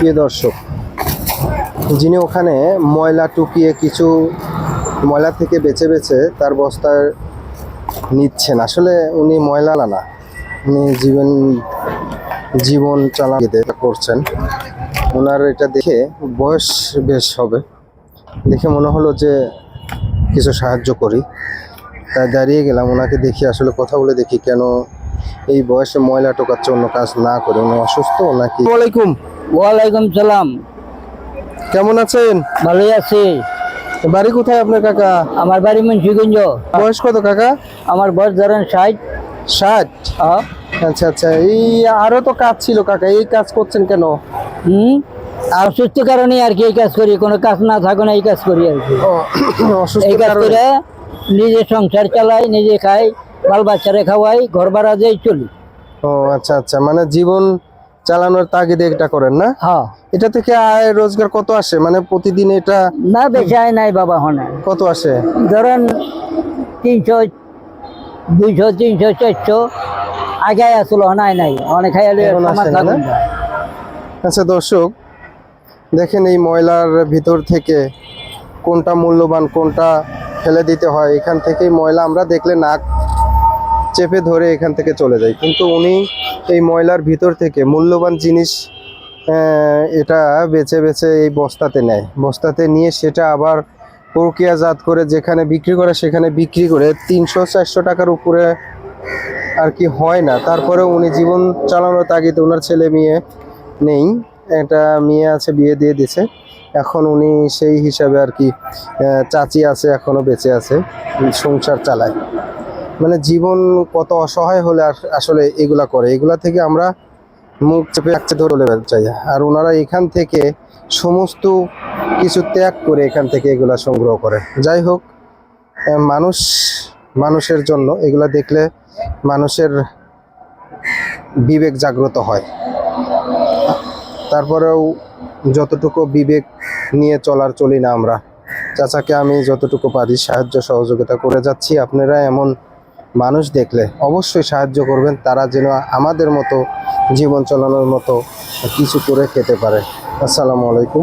প্রিয় দর্শক, যিনি ওখানে ময়লা টুকিয়ে কিছু ময়লা থেকে বেছে বেছে তার বস্তায় নিচ্ছেন, আসলে উনি ময়লা না, উনি জীবন চালাতে করছেন। ওনার এটা দেখে বয়স বেশ হবে, দেখে মনে হলো যে কিছু সাহায্য করি, তাই দাঁড়িয়ে গেলাম। ওনাকে দেখি, আসলে কথা বলে দেখি কেন এই বয়সে ময়লা টোকাচ্ছে, অন্য কাজ না করে। উনি অসুস্থ নাকি? ওয়ালাইকুম। ওয়ালাইকুম সালাম। কেমন আছেন? ভালোই আছি। বাড়ি কোথায় আপনার কাকা? আমার বাড়ি মুন্সিগঞ্জ। বয়স কত কাকা? আমার বয়স ধরেন 60। 60? আচ্ছা আচ্ছা। এই আরো তো কাজ ছিল কাকা, এই কাজ করছেন কেন? আর অসুস্থ কারণে আর কি এই কাজ করি, কোনো কাজ না থাকে না এই কাজ করি আর কি। অসুস্থ এই কাজ কারণে? করে নিজে সংসার চালাই, নিজে খাই, বাল বাচ্চারে খাওয়াই, ঘর ভাড়া দিয়ে চলি। ও আচ্ছা আচ্ছা, মানে জীবন চালানোর তাগিদে এটা করেন না? হ্যাঁ। এটা থেকে আয় রোজগার কত আসে, মানে প্রতিদিন এটা? না বেশি আয় নাই বাবা, হনে কত আসে? ধরেন 300, 200, 300, 400 আগে আসলো, নাই নাই অনেক খাইলে এখন আসে না? থাকুন। আচ্ছা দর্শক, দেখেন এই ময়লার ভিতর থেকে কোনটা মূল্যবান, কোনটা ফেলে দিতে হয়। এখান থেকেই ময়লা আমরা দেখলে নাক চেপে ধরে এখান থেকে চলে যাই, কিন্তু উনি এই ময়লার ভিতর থেকে মূল্যবান জিনিস এটা বেছে বেছে এই বস্তাতে নেয়। বস্তাতে নিয়ে সেটা আবার প্রক্রিয়াজাত করে যেখানে বিক্রি করে সেখানে বিক্রি করে 300-400 টাকার উপরে আর কি হয় না। তারপরে উনি জীবন চালানোর তাগিদে, ওনার ছেলে মেয়ে নেই, একটা মেয়ে আছে, বিয়ে দিয়ে দিছে। এখন উনি সেই হিসাবে আর কি, চাচি আছে এখনো বেঁচে আছে, সংসার চালায়। মানে জীবন কত অসহায় হলে আসলে এগুলা করে। এগুলা থেকে আমরা মুখ চেপে ধরে চাই, আর ওনারা এখান থেকে সমস্ত কিছু ত্যাগ করে এখান থেকে এগুলা সংগ্রহ করে। যাই হোক, মানুষের জন্য এগুলা দেখলে মানুষের বিবেক জাগ্রত হয়। তারপরেও যতটুকু বিবেক নিয়ে চলি না আমরা। চাচাকে আমি যতটুকু পারি সাহায্য সহযোগিতা করে যাচ্ছি। আপনারা এমন মানুষ দেখলে অবশ্যই সাহায্য করবেন, তারা যেন আমাদের মতো জীবন চালানোর মতো কিছু করে খেতে পারে। আসসালামু আলাইকুম।